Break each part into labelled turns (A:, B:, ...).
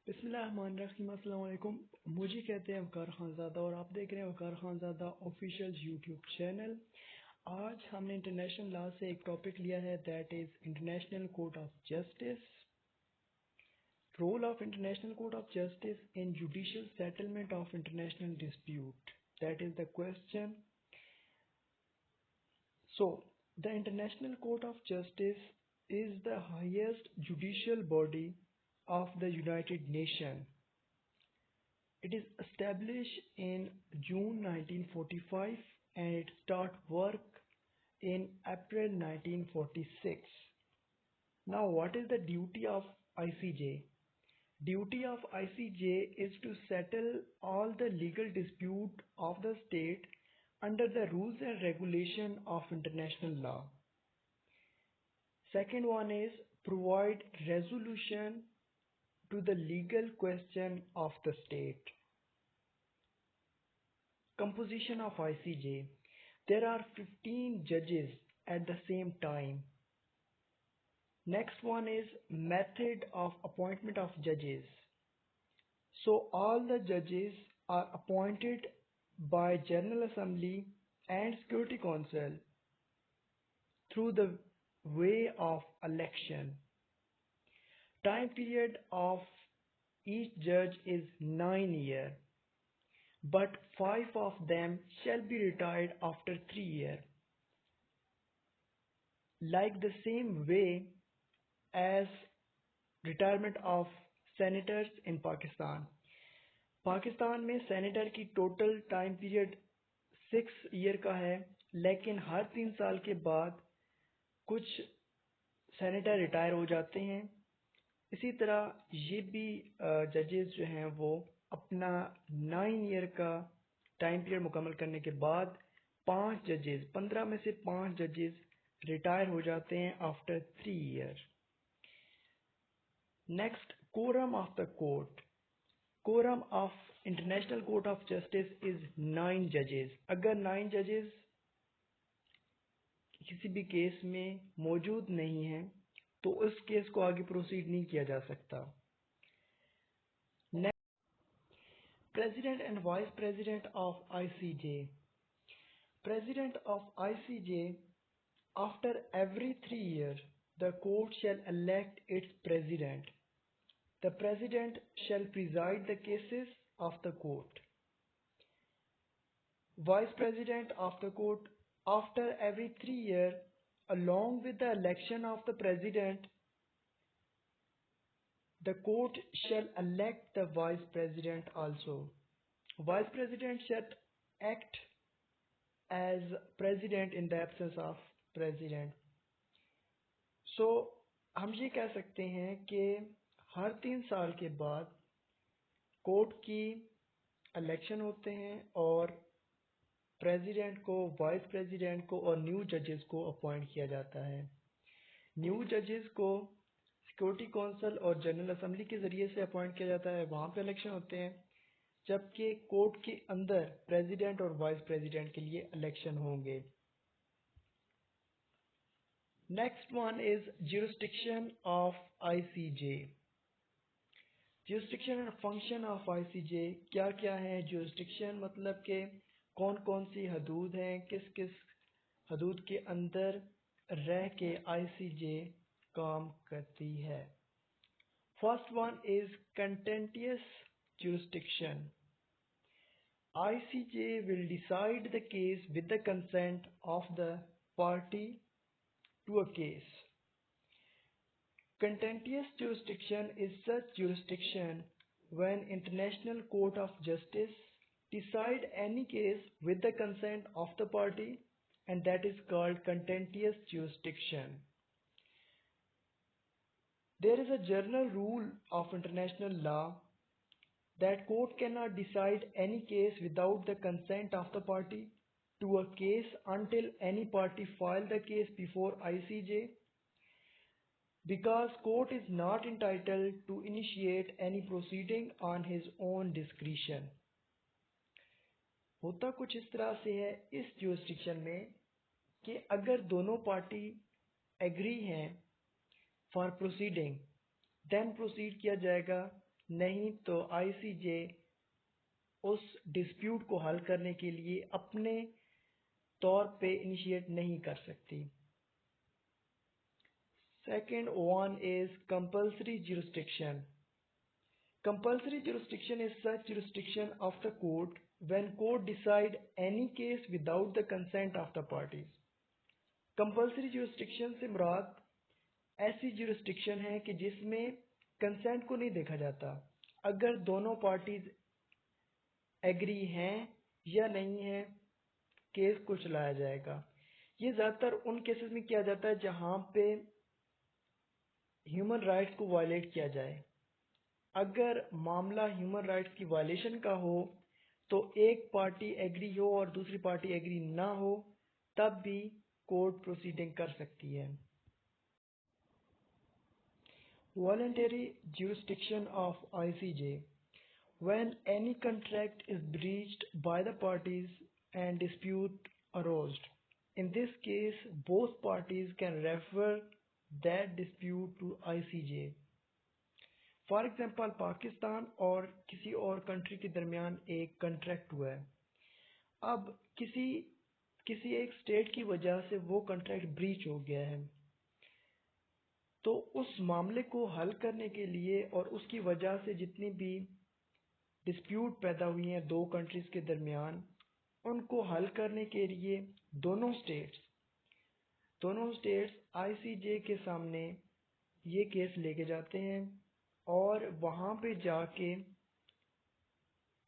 A: बिस्मिल्लाहिर्रहमानिर्रहीम। अस्सलाम वालेकुम। मुझे कहते हैं वकार खानज़ादा और आप देख रहे हैं Waqar Khanzada official YouTube channel. आज हमने इंटरनेशनल लॉ से एक टॉपिक लिया है, that is International Court of Justice. Role of International Court of Justice in judicial settlement of international dispute, that is the question. So, the International Court of Justice is the highest judicial body of the United Nations. It is established in June 1945 and it started work in April 1946. Now, what is the duty of ICJ? Duty of ICJ is to settle all the legal dispute of the state under the rules and regulation of international law. Second one is provide resolution to the legal question of the state. Composition of ICJ. There are 15 judges at the same time. Next one is method of appointment of judges. So all the judges are appointed by General Assembly and Security Council through the way of election. Time period of each judge is 9 years, but 5 of them shall be retired after 3 years. Like the same way as retirement of senators in Pakistan. Pakistan में senator की total time period 6 year का है, लेकिन हर 3 साल के बाद कुछ senator retire हो जाते हैं। इसी तरह ये भी जजेस जो हैं वो अपना 9 ईयर का टाइम पीरियड मुकम्मल करने के बाद 15 में से 5 जजेस रिटायर हो जाते हैं after 3 year. Next, quorum of the court. Quorum of International Court of Justice is 9 जजेस। अगर 9 जजेस किसी भी केस में मौजूद नहीं हैं तो उस केस को आगे प्रोसीड नहीं किया जा सकता। President and Vice President of ICJ. President of ICJ, after every 3 years, the court shall elect its president. The president shall preside the cases of the court. Vice President of the court, after every 3 years, along with the election of the president, the court shall elect the vice president also. Vice president shall act as president in the absence of president. So हम ये कह सकते हैं कि हर 3 साल के बाद court की इलेक्शन होते हैं और प्रेसिडेंट को, वाइस प्रेसिडेंट को और न्यू जजेस को अपॉइंट किया जाता है। न्यू जजेस को सिक्योरिटी काउंसिल और जनरल असेंबली के ज़रिए से अपॉइंट किया जाता है, वहाँ पे इलेक्शन होते हैं, जबकि कोर्ट के अंदर प्रेसिडेंट और वाइस प्रेसिडेंट के लिए इलेक्शन होंगे। Next one is jurisdiction of ICJ। Jurisdiction and function of ICJ क्या क्या है? ज्यूरिसडिक्शन मतलब कि कौन कौन सी हदूद हैं, किस किस हदूद के अंदर रह के ICJ काम करती है। First one is contentious jurisdiction. ICJ will decide the case with the consent of the party to a case. Contentious jurisdiction is such jurisdiction when International Court of Justice decide any case with the consent of the party, and that is called contentious jurisdiction. There is a general rule of international law that court cannot decide any case without the consent of the party to a case until any party file the case before ICJ, because court is not entitled to initiate any proceeding on his own discretion. होता कुछ इस तरह से है इस jurisdiction में कि अगर दोनों पार्टी एग्री हैं फॉर प्रोसीडिंग, देन प्रोसीड किया जाएगा नहीं तो आईसीजे उस डिस्प्यूट को हल करने के लिए अपने तौर पे इनिशिएट नहीं कर सकती। Second one is compulsory jurisdiction. Compulsory jurisdiction is such jurisdiction of the court when court decide any case without the consent of the parties. Compulsory jurisdiction से मुराद ऐसी jurisdiction है कि जिसमें कंसेंट को नहीं देखा जाता। अगर दोनों पार्टीज एग्री हैं या नहीं है, केस को चलाया जाएगा। ये ज़्यादातर उन केसेस में किया जाता है जहाँ पे ह्यूमन राइट्स को वायलेट किया जाए। अगर मामला ह्यूमन राइट्स की वायलेशन का हो तो एक पार्टी एग्री हो और दूसरी पार्टी एग्री ना हो, तब भी कोर्ट प्रोसीडिंग कर सकती है। Voluntary jurisdiction of ICJ. When any contract is breached by the parties and dispute arose, in this case both parties can refer that dispute to ICJ. For example Pakistan और किसी और कंट्री के दरमियान एक contract हुआ है। अब किसी एक स्टेट की वजह से वो कंट्रैक्ट ब्रीच हो गया है, तो उस मामले को हल करने के लिए और उसकी वजह से जितनी भी डिस्प्यूट पैदा हुई हैं दो कंट्रीज के दरमियान, उनको हल करने के लिए दोनों स्टेट्स आईसीजे के सामने ये केस लेके जाते हैं और वहाँ पे जाके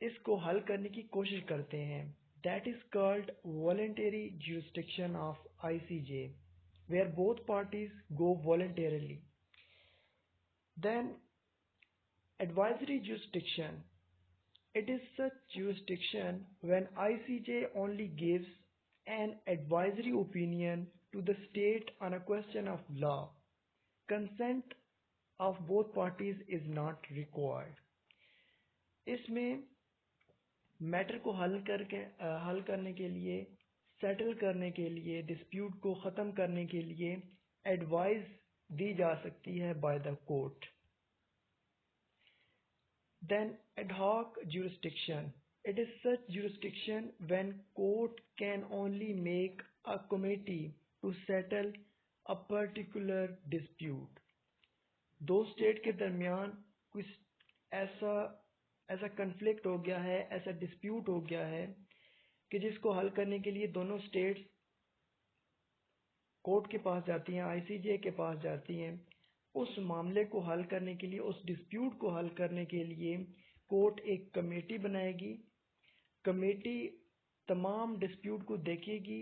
A: इसको हल करने की कोशिश करते हैं। That is called voluntary jurisdiction of ICJ, where both parties go voluntarily. Then advisory jurisdiction. It is such jurisdiction when ICJ only gives an advisory opinion to the state on a question of law. Consent of both parties is not required. इसमें matter को हल करने के लिए, settle करने के लिए, dispute को ख़त्म करने के लिए एडवाइस दी जा सकती है by the court. Then ad hoc jurisdiction. It is such jurisdiction when court can only make a committee to settle a particular dispute. दो स्टेट के दरमियान कुछ ऐसा कन्फ्लिक्ट हो गया है, ऐसा डिस्प्यूट हो गया है कि जिसको हल करने के लिए दोनों स्टेट्स कोर्ट के पास जाती हैं, आईसीजे के पास जाती हैं। उस मामले को हल करने के लिए, उस डिस्प्यूट को हल करने के लिए कोर्ट एक कमेटी बनाएगी। कमेटी तमाम डिस्प्यूट को देखेगी,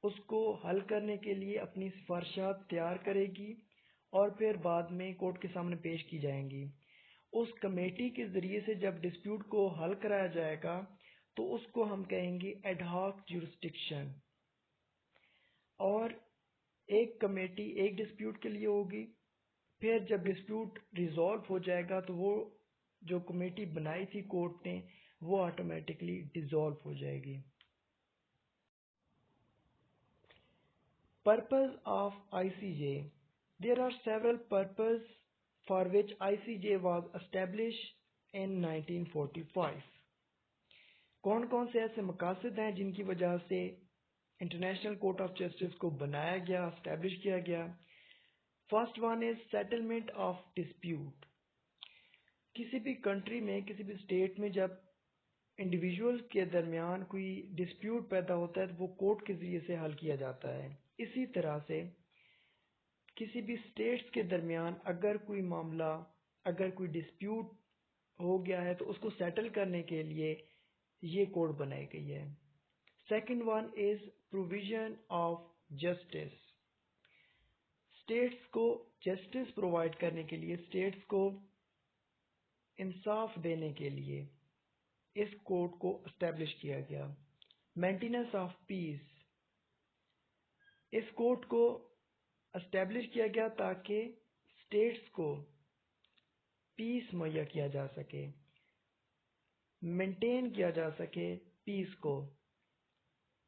A: उसको हल करने के लिए अपनी सिफारिशात तैयार करेगी और फिर बाद में कोर्ट के सामने पेश की जाएंगी। उस कमेटी के ज़रिए से जब डिस्प्यूट को हल कराया जाएगा तो उसको हम कहेंगे एड हॉक जुरिस्डिक्शन। और एक कमेटी एक डिस्प्यूट के लिए होगी, फिर जब डिस्प्यूट रिजॉल्व हो जाएगा तो वो जो कमेटी बनाई थी कोर्ट ने वो ऑटोमेटिकली डिसॉल्व हो जाएगी। Purpose of ICJ. There are several purpose for which ICJ was established in 1945। कौन कौन से ऐसे मकासद हैं जिनकी वजह से इंटरनेशनल कोर्ट ऑफ जस्टिस को बनाया गया, एस्टैब्लिश किया गया। First one is settlement of dispute. किसी भी कंट्री में, किसी भी स्टेट में जब इंडिविजुअल के दरमियान कोई डिस्प्यूट पैदा होता है तो वो कोर्ट के ज़रिए से हल किया जाता है। इसी तरह से किसी भी स्टेट्स के दरमियान अगर कोई मामला, अगर कोई डिस्प्यूट हो गया है तो उसको सेटल करने के लिए ये कोड बनाई गई है। Second one is provision of justice. States को जस्टिस प्रोवाइड करने के लिए, स्टेट्स को इंसाफ देने के लिए इस कोड को एस्टैब्लिश किया गया। Maintenance of peace. इस कोड को एस्टैब्लिश किया गया ताकि स्टेट्स को पीस मुहैया किया जा सके, मेंटेन किया जा सके पीस को।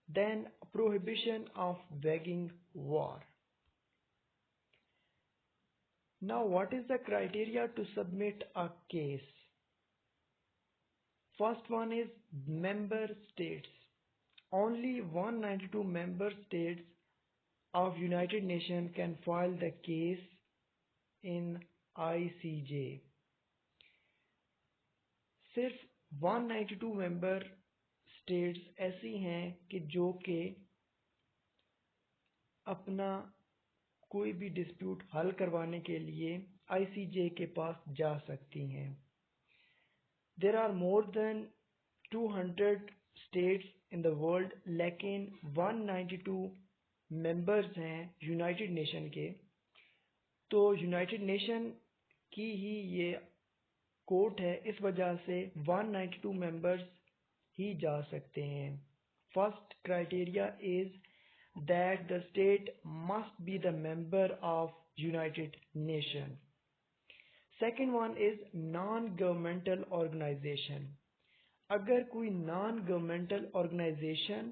A: Then prohibition of waging war. Now what is the criteria to submit a case? First one is member states. Only 192 member states of United Nations can file the case in ICJ. सिर्फ 192 member states ऐसी हैं कि जो के अपना कोई भी dispute हल करवाने के लिए आईसीजे के पास जा सकती हैं। There are more than 200 states in the world, लेकिन 192 मेंबर्स हैं यूनाइटेड नेशन के। तो यूनाइटेड नेशन की ही ये कोर्ट है, इस वजह से 192 मेंबर्स ही जा सकते हैं। First criteria is that the state must be the member of United Nations. Second one is non-governmental organization. अगर कोई non-governmental organization,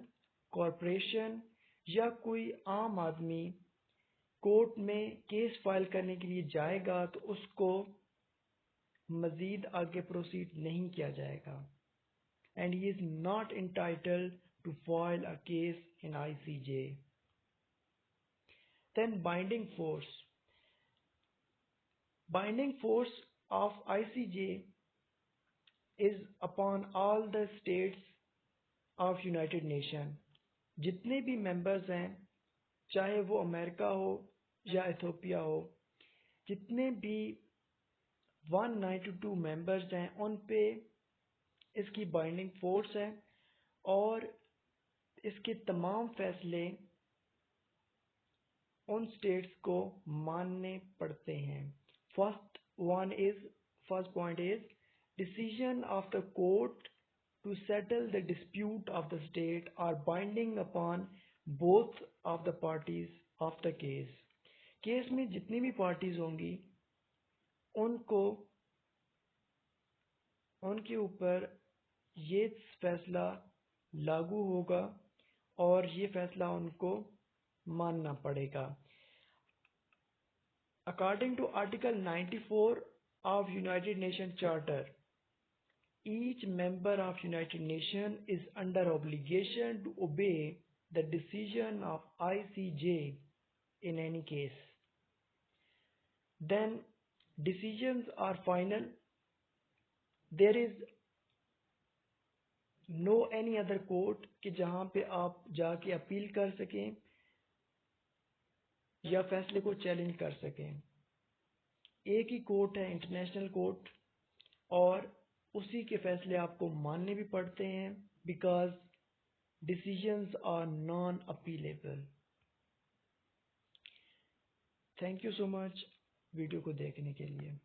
A: corporation या कोई आम आदमी कोर्ट में केस फाइल करने के लिए जाएगा तो उसको मजीद आगे प्रोसीड नहीं किया जाएगा, and he is not entitled to file a case in ICJ. Then binding force. Binding force of ICJ is upon all the states of United Nations. जितने भी मेंबर्स हैं, चाहे वो अमेरिका हो या इथियोपिया हो, जितने भी 192 मेंबर्स हैं उन पे इसकी बाइंडिंग फोर्स है और इसके तमाम फैसले उन स्टेट्स को मानने पड़ते हैं। First point is decision of the court to settle the dispute of the state are binding upon both of the parties of the case. Case में जितनी भी पार्टीज होंगी उनको उनके ऊपर ये फैसला लागू होगा और ये फैसला उनको मानना पड़ेगा। According to Article 94 of United Nations Charter, each member of United Nations is under obligation to obey the decision of ICJ in any case. Then decisions are final. There is no any other court कि जहाँ पे आप जाके appeal कर सकें या फैसले को चैलेंज कर सकें। एक ही कोर्ट है, इंटरनेशनल कोर्ट, और उसी के फैसले आपको मानने भी पड़ते हैं because decisions are non appealable. Thank you so much video को देखने के लिए।